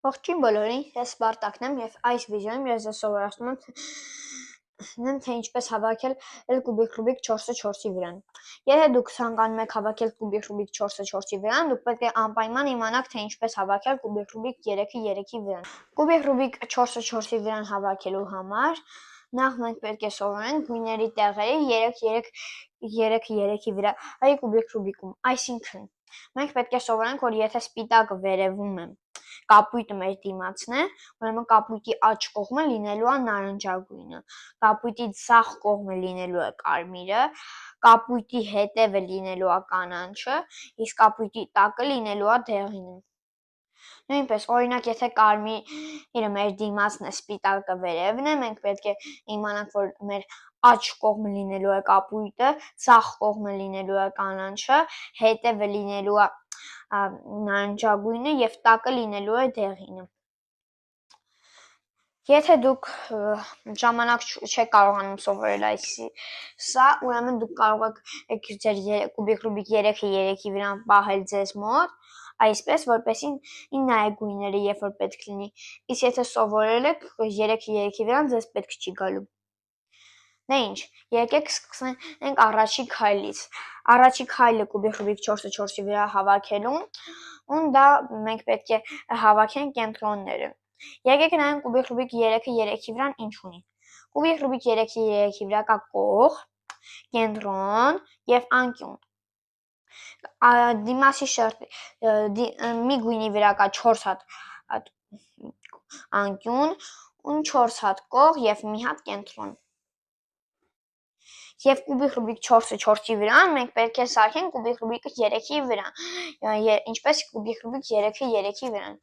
Ողջույն բոլորին, ես Սպարտակն եմ և այս վիդեոյում ես ձեզ սովորացնում եմ թե ինչպես հավաքել կուբիկ Ռուբիկ 4x4-ի վրան։ Եթե դուք ցանկանում եք հավաքել կուբիկ Ռուբիկ 4x4-ի վրան, դուք պետք է անպայման իմանաք թե ինչպես հավաքել կուբիկ Ռուբիկ 3x3-ի վրան։ Կուբիկ Ռուբիկ 4x4-ի վրան հավաքելու համար նախ մենք պետք է սովորենք գույների տեղերը 3x3-ի վրա այ կուբիկ Ռուբիկում, այսինքն մենք պետք է սովորենք, որ եթե սպիտակը վերևում է կապույտը մեր դիմացն է, ուրեմն կապույտի աջ կողմը լինելու է նարնջագույնը, կապույտի ձախ կողմը լինելու է կարմիրը, կապույտի հետևը լինելու է կանաչը, իսկ կապույտի տակը լինելու է դեղինը։ Նույնպես, օրինակ, եթե կարմիրը մեր դիմացն է, սպիտակը վերևն է, մենք պետք է իմանանք, որ մեր աջ կողմը լինելու է կապույտը, ձախ կողմը լինելու է կանաչը, հետևը լինելու է նարնջագույնը և տակը լինելու է դեղինը։ Եթե դուք ժամանակ չեք կարողանում սովորել սա, ուրեմն դուք կարող եք ձեր կուբիկ Ռուբիկ 3x3-ի վրան պահել ձեզ մոտ, այսպես, որպեսզի նայեք գույները, երբ որ պետք լինի, իսկ եթե սովորել եք 3x3-ի վրան, ձեզ պետք չի գալու։ Դե ինչ, եկեք սկսենք առաջի քայլից։ Առաջի քայլը կուբիկ Ռուբիկ 4x4-ի վրա հավաքելուն դա մենք պետք է հավաքենք կենտրոնները։ Եկեք նայենք կուբիկ Ռուբիկ 3x3-ի վրան ինչ ունի։ Կուբիկ Ռուբիկ 3x3-ի վրա կա կողմ, կենտրոն և անկյուն։ Դիմացի մի գույնի վրա կա 4 հատ անկյուն, 4 հատ կողմ և մի հատ կենտրոն։ Եվ կուբիկ Ռուբիկ 4x4-ի վրան մենք պետք է սարքենք կուբիկ Ռուբիկ 3-ի վրան, ինչպես կուբիկ Ռուբիկ 3x3-ի վրան։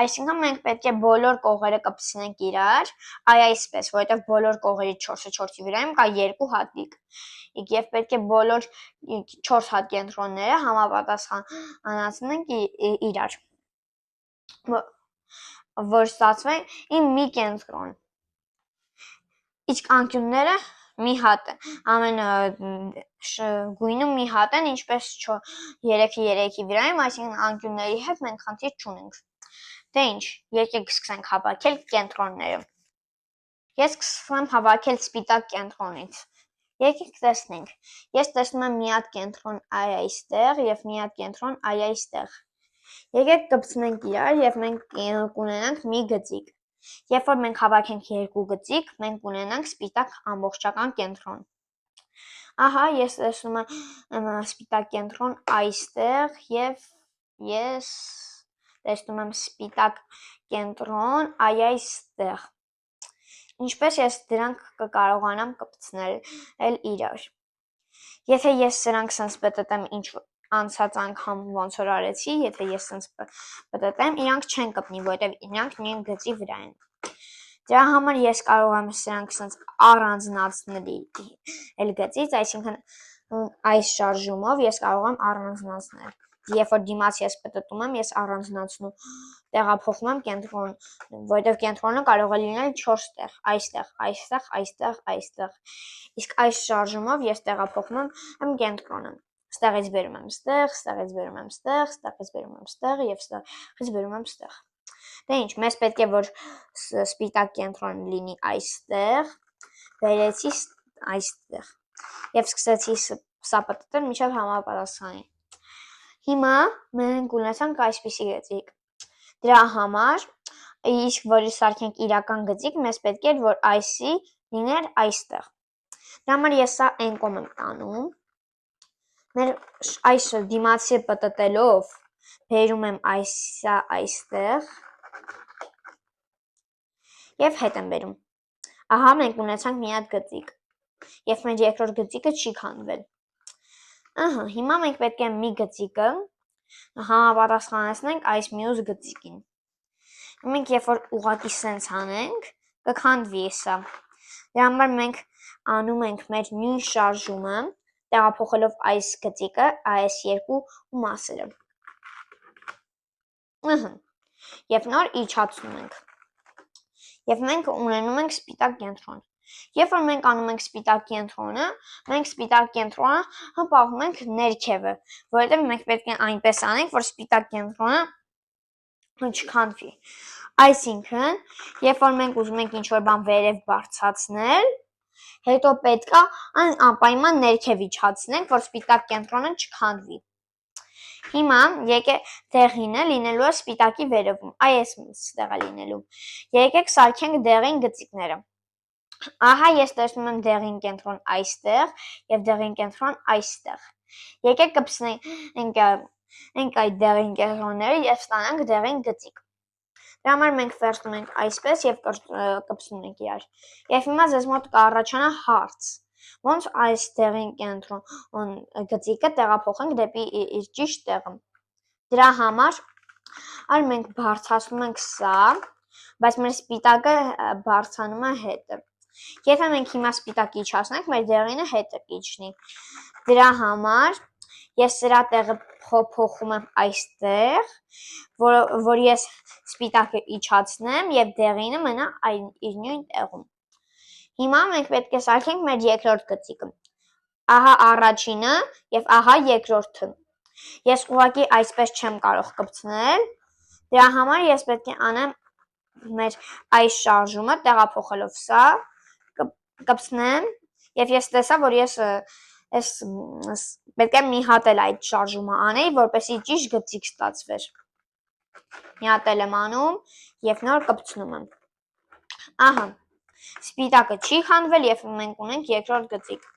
Այսինքն մենք պետք է բոլոր կողերը կպցնենք իրար, այսպես, որովհետև բոլոր կողերի 4x4-ի վրայում կա 2 հատիկ։ Եվ պետք է բոլոր 4 հատ կենտրոնները համապատասխանեցնենք իրար, որ ստացվի մի կենտրոն։ Իսկ անկյունները մի հատ են, ամեն գույնում մի հատ են, ինչպես 3x3-ի վրայում, այսինքն անկյունների հետ մենք խնդիր չունենք։ Դե ինչ, եկեք սկսենք հավաքել կենտրոնները։ Ես սկսում եմ հավաքել սպիտակ կենտրոնից։ Եկեք տեսնենք, ես տեսնում եմ մի հատ կենտրոն այստեղ և մի հատ կենտրոն այստեղ։ Եկեք կպցնենք իրար և մենք կունենանք մի գծիկ։ Երբ որ մենք հավաքենք 2 գծիկ, մենք կունենանք սպիտակ ամբողջական կենտրոն։ Ահա, ես տեսնում եմ սպիտակ կենտրոն այստեղ և ես տեսնում եմ սպիտակ կենտրոն այստեղ։ Ինչպես ես դրանք կկարողանամ կպցնել իրար։ Եթե ես սրանք սենց պտտեմ ինչ անցած անգամ ոնց որ արեցի, եթե ես սենց պտտեմ, իրանք չեն կպնի, որովհետև իրանք նույն գծի վրա են։ Դրա համար ես կարող եմ սրանք սենց առանձնացնել գծից, այսինքն այս շարժումով ես կարող եմ առանձնացնել։ Երբ որ դիմաց ես պտտում եմ, ես առանձնացնում, տեղափոխում եմ կենտրոն, որովհետև կենտրոնը կարող է լինել 4 տեղ, այստեղ, այստեղ, այստեղ, այստեղ։ Իսկ այս շարժումով ես տեղափոխում եմ կենտրոնը։ Ստեղից բերում եմ ստեղ, ստեղից բերում եմ ստեղ, ստեղից բերում եմ ստեղ և ստեղից բերում եմ ստեղ։ Դե ինչ, մեզ պետք է որ սպիտակ կենտրոնը լինի այստեղ, բերեցի այստեղ և սկսեցի սա պտտել մինչև համապատասխանի։ Հիմա մենք ունեցանք այսպիսի գծիկ։ Դրա համար, իսկ որ սարքենք իրական գծիկ, մեզ պետք էր, որ այսի լիներ այստեղ։ Դրա համար ես սա են կողմ եմ տանում։ Մեր այս դիմացի պտտելով բերում եմ սա այստեղ և հետ եմ բերում։ Ահա մենք ունեցանք մի հատ գծիկ և մեր երկրորդ գծիկը չի քանդվել։ Հիմա մենք պետք է մի գծիկը համապատասխանեցնենք այս մյուս գծիկին։ Մենք երբ որ ուղղակի սենց անենք, կքանդվի սա։ Դրա համար մենք անում ենք մեր նույն շարժումը, տեղափոխելով այս գծիկը այս երկու մասերը։ Եվ նոր իջացնում ենք։ Եվ մենք ունենում ենք սպիտակ կենտրոն։ Երբ որ մենք անում ենք սպիտակ կենտրոնը, մենք սպիտակ կենտրոնը պահում ենք ներքևը, որովհետև մենք պետք է այնպես անենք, որ սպիտակ կենտրոնը չքանդվի։ Այսինքն, երբ որ մենք ուզում ենք ինչ-որ բան վերև բարձրացնել, հետո պետք է այն անպայման ներքև իջացնենք, որ սպիտակ կենտրոնը չքանդվի։ Հիմա եկեք դեղինը լինելու է սպիտակի վերևում, այստեղ է լինելու։ Եկեք սարքենք դեղին գծիկները։ Ահա ես տեսնում եմ դեղին կենտրոն այստեղ եւ դեղին կենտրոն այստեղ։ Եկեք կպցնենք այդ դեղին կենտրոնները եւ ստանանք դեղին գծիկ։ Դրա համար մենք վերցնում ենք այսպես եւ կպցնում ենք իրար։ Եվ հիմա ձեզ մոտ կառաջանա հարց. ոնց այս դեղին կենտրոն գծիկը տեղափոխենք դեպի իր ճիշտ տեղը։ Դրա համար մենք բարձրացնում ենք սա, բայց մեր սպիտակը բարձրանում է հետը։ Եթե մենք հիմա սպիտակը իջացնենք, մեր դեղինը հետը կիջնի։ Դրա համար ես սրա տեղը փոխում եմ այստեղ, որ ես սպիտակը իջացնեմ եւ դեղինը մնա իր նույն տեղում։ Հիմա մենք պետք է սարքենք մեր երկրորդ գծիկը։ Ահա առաջինը եւ ահա երկրորդը։ Ես ուղղակի այսպես չեմ կարող կպցնել, դրա համար ես պետք է անեմ մեր այս շարժումը տեղափոխելով սա, կպցնեմ եւ ես տեսա, որ ես պետք է մի հատ էլ այդ շարժումը անեի, որպեսզի ճիշտ գծիկ ստացվեր։ Մի հատ էլ եմ անում եւ նոր կպցնում եմ։ Ահա, սպիտակը չի քանդվել եւ մենք ունենք երկրորդ գծիկ։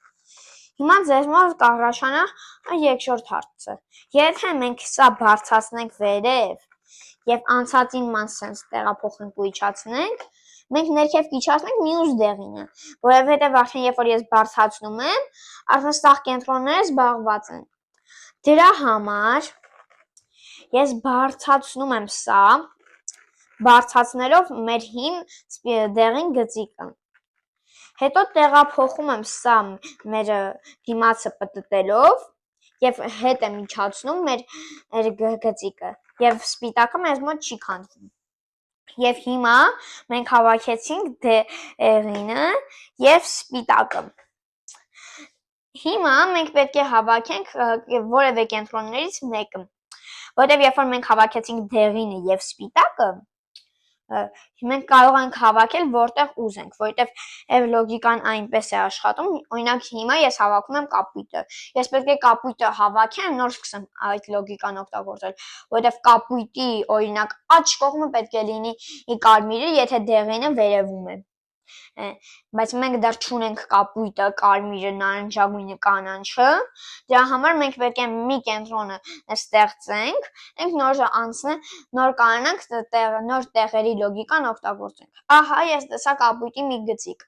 Հիմա ձեզ մոտ կառաջանա երկրորդ հարցը։ Եթե մենք սա բարձրացնենք վերև եւ անցածին ման sense տեղափոխենք ու իջացնենք, մենք ներքև կիջացնենք մյուս դեղինը, որովհետեւ արդեն երբ որ ես բարձրացնում եմ, արդեն սաղ կենտրոնները զբաղված են։ Դրա համար ես բարձրացնում եմ սա, բարձրացնելով մեր հին դեղին գծիկը։ Հետո տեղափոխում եմ սա մեր դիմացը պտտելով եւ հետ եմ իջացնում մեր գծիկը եւ սպիտակը մեզ մոտ չի քանդվում։ Եվ հիմա մենք հավաքեցինք դեղինը եւ սպիտակը։ Հիմա մենք պետք է հավաքենք որևէ կենտրոններից մեկը, որտեղ երբ որ մենք հավաքեցինք դեղինը եւ սպիտակը, մենք կարող ենք հավաքել որտեղ ուզենք, որտեղ լոգիկան այնպես է աշխատում։ Օրինակ հիմա ես հավաքում եմ կապույտը։ Ես պետք է կապույտը հավաքեմ, նոր սկսեմ այդ լոգիկան օգտագործել, որտեղ կապույտի օրինակ աջ կողմը պետք է լինի կարմիրը, եթե դեղինը վերևում է։ Բայց մենք դեռ չունենք կապույտը, կարմիրը, նարնջագույնը, կանաչը, դրա համար մենք պետք է մի կենտրոնը ստեղծենք, ենք նորը անցնենք, նոր կանանք նոր տեղերի լոգիկան օգտագործենք։ Ահա ես տեսա կապույտի մի գծիկ։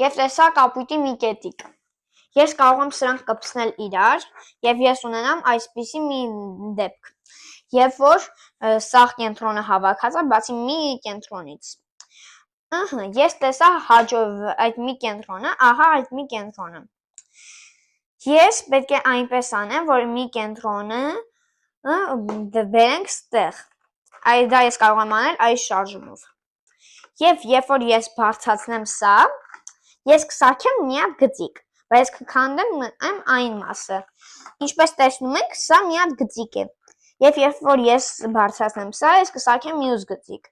Եվ տեսա կապույտի մի կետիկ։ Ես կարող եմ սրանք կպցնել իրար եւ ես ունենամ այսպիսի մի դեպք։ Երբ որ սաղ կենտրոնը հավաքած է, բացի մի կենտրոնից։ Ահա, ես տեսա հաջով այդ մի կենտրոնը, ահա այդ մի կենտրոնը։ Ես պետք է այնպես անեմ, որ մի կենտրոնը բերենք ստեղ։ Դա ես կարող եմ անել այս շարժումով։ Եվ երբ որ ես բարձրացնեմ սա, ես կսարքեմ մի հատ գծիկ, բայց կքանդեմ այն մասը։ Ինչպես տեսնում եք, սա մի հատ գծիկ է։ Եվ երբ որ ես բարձրացնեմ սա, ես կսարքեմ մյուս գծիկ։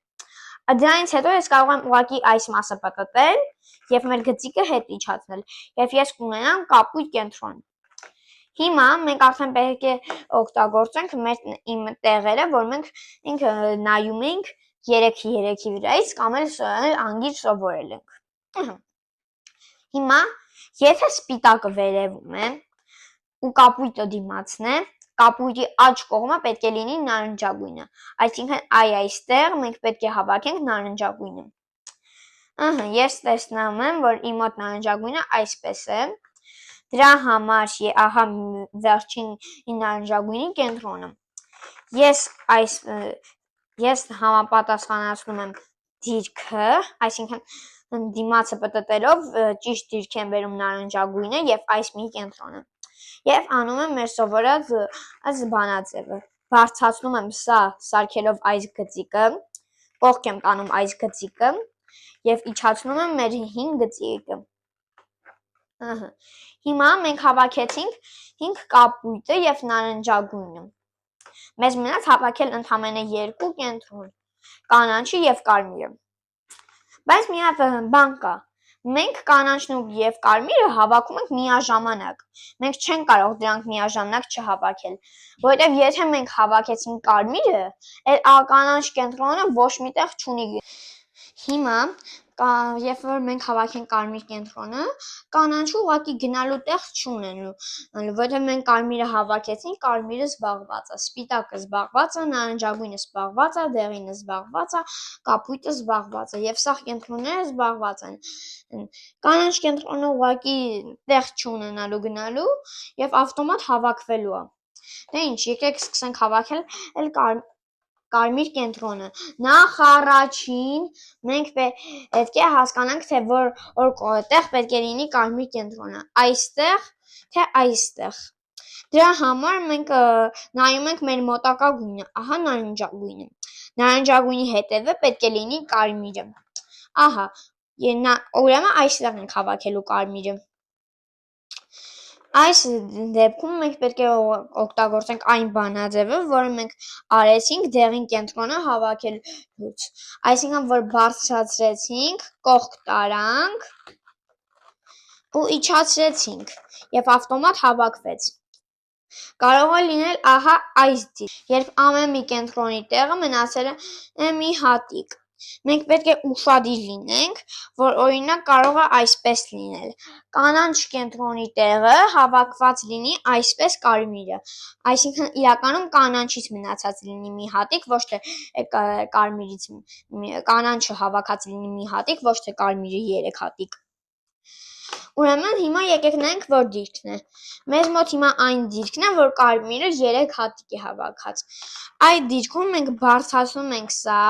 Դրանից հետո ես կարող եմ ուղղակի այս մասը պտտել եւ մեր գծիկը հետ իջացնել եւ ես կունենամ կապույտ կենտրոն։ Հիմա մենք արդեն պետք է օգտագործենք իմ տեղերը, որ մենք նայում ենք 3-3-ի վրայից կամ էլ անգիր սովորել ենք։ Հիմա եթե սպիտակը վերևում է ու կապույտը դիմացն է, կապույտի աջ կողմը պետք է լինի նարնջագույնը, այսինքն այստեղ մենք պետք է հավաքենք նարնջագույնը։ Ահա, ես տեսնում եմ, որ իմ մոտ նարնջագույնը այսպես է։ Դրա համար ահա վերջին նարնջագույնի կենտրոնը։ Ես համապատասխանացնում եմ դիրքը, այսինքն դիմացը պտտելով ճիշտ դիրք եմ բերում նարնջագույնը եւ այս մի կենտրոնը։ Եվ անում եմ մեր սովորած բանաձևը։ Բարձրացնում եմ սա սարքելով այս գծիկը, կողք եմ տանում այս գծիկը եւ իջացնում եմ մեր հին գծիկը։ Ահա։ Հիմա մենք հավաքեցինք 5 կապույտը եւ նարնջագույնը։ Մեզ մնաց հավաքել ընդամենը 2 կենտրոն։ կանաչը եւ կարմիրը։ Բայց մի հատ բան կա։ Մենք կանաչն եւ կարմիրը հավաքում ենք միաժամանակ։ Մենք չենք կարող դրանք միաժամանակ չհավաքել, որովհետեւ եթե մենք հավաքեցինք կարմիրը, այդ կանաչ կենտրոնը ոչ միտեղ չունի։ Հիմա երբ որ մենք հավաքենք կարմիր կենտրոնը, կանաչը ուղղակի գնալու տեղ չունենու, որովհետև մենք կարմիրը հավաքեցինք, կարմիրը զբաղված է, սպիտակը զբաղված է, նարնջագույնը զբաղված է, դեղինը զբաղված է, կապույտը զբաղված է եւ սա կենտրոնները զբաղված են։ Կանաչ կենտրոնը ուղղակի տեղ չունենալու գնալու եւ ավտոմատ հավաքվելու է։ Դե ինչ, եկեք սկսենք հավաքել կարմիր կենտրոնը։ Նախ առաջին մենք պետք է հասկանանք, թե որ տեղ պետք է լինի կարմիր կենտրոնը, այստեղ թե այստեղ։ Դրա համար մենք նայում ենք մեր մոտակա գույնը, ահա նարնջագույնը։ Նարնջագույնի հետևը պետք է լինի կարմիրը։ Ահա, ուրեմն այստեղ ենք հավաքելու կարմիրը։ Այս դեպքում մենք պետք է օգտագործենք այն բանաձևը, որը մենք արեցինք դեղին կենտրոնը հավաքելուց։ Այսինքն, որ բարձրացրեցինք, կողք տարանք ու իջացրեցինք եւ ավտոմատ հավաքվեց։ Կարող է լինել ահա այս դիրք, երբ ամեն մի կենտրոնի տեղը մնացել է մի հատիկ։ Մենք պետք է ուշադիր լինենք, որ օրինակ կարող է այսպես լինել։ Կանաչ կենտրոնի տեղը հավաքված լինի այսպես կարմիրը, այսինքն իրականում կանաչից մնացած լինի մի հատիկ, ոչ թե կարմիրից կանաչը հավաքած լինի մի հատիկ, ոչ թե կարմիրը 3 հատիկ։ Ուրեմն հիմա եկեք նայենք, որ դիրքն է։ Մեզ մոտ հիմա այն դիրքն է, որ կարմիրը 3 հատիկ է հավաքած։ Այդ դիրքում մենք բարձրացնում ենք սա,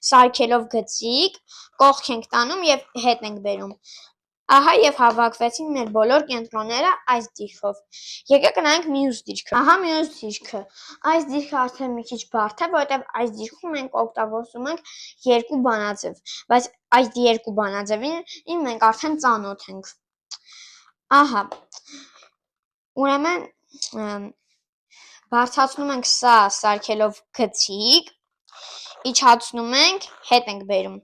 սարքելով գծիկ, կողք ենք տանում եւ հետ ենք բերում։ Ահա եւ հավաքվեցին մեր բոլոր կենտրոնները այս դիրքով։ Եկեք նայենք մյուս դիրքը։ Ահա մյուս դիրքը։ Այս դիրքը արդեն մի քիչ բարդ է, որովհետեւ այս դիրքում մենք օգտագործում ենք երկու բանաձև, բայց այդ երկու բանաձևին մենք արդեն ծանոթ ենք։ Ահա։ Ուրեմն բարձրացնում ենք սա սարքելով գծիկ, իջացնում ենք, հետ ենք բերում։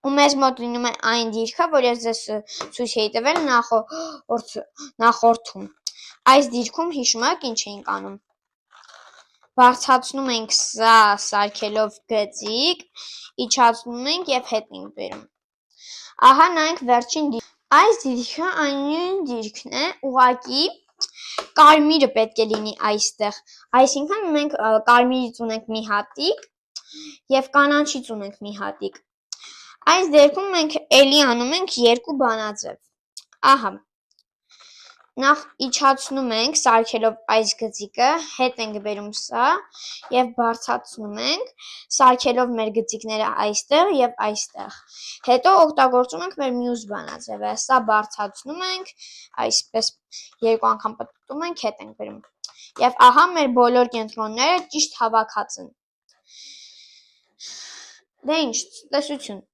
Ու մեզ մոտ լինում է այն դիրքը, որ ես ձեզ ցույց էի տվել նախորդում։ Այս դիրքում հիշում եք ինչ էինք անում։ Բարձրացնում ենք սա սարքելով գծիկ, իջացնում ենք եւ հետ ենք բերում։ Ահա նայենք վերջին դիրքը։ Այս դիրքը այն նույն դիրքն է, ուղղակի կարմիրը պետք է լինի այստեղ։ Այսինքն մենք կարմիրից ունենք մի հատիկ եւ կանաչից ունենք մի հատիկ։ Այս դեպքում մենք էլի անում ենք երկու բանաձև։ Ահա։ Նախ իջացնում ենք սարքելով այս գծիկը, հետ ենք բերում սա եւ բարձրացնում ենք, սարքելով մեր գծիկները այստեղ եւ այստեղ։ Հետո օգտագործում ենք մեր մյուս բանաձևը։ Սա բարձրացնում ենք, այսպես երկու անգամ պտտում ենք, հետ ենք բերում։ Եվ ահա մեր բոլոր կենտրոնները ճիշտ հավաքած են։ Դե ինչ, տեսություն։